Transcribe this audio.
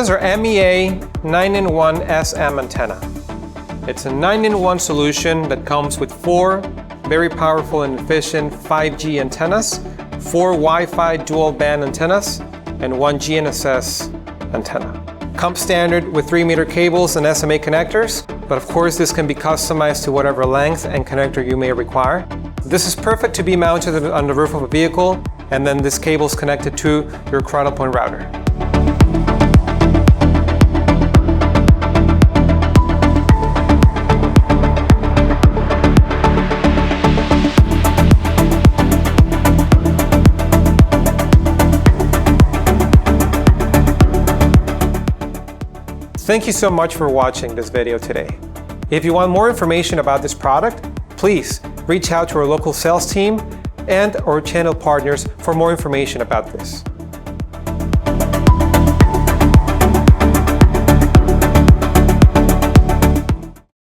This is our MEA 9-in-1 SM antenna. It's a 9-in-1 solution that comes with 4 very powerful and efficient 5G antennas, 4 Wi-Fi dual band antennas, and 1 GNSS antenna. Comes standard with 3-meter cables and SMA connectors, but of course this can be customized to whatever length and connector you may require. This is perfect to be mounted on the roof of a vehicle, and then this cable is connected to your cradlepoint router. Thank you so much for watching this video today. If you want more information about this product, please reach out to our local sales team and our channel partners for more information about this.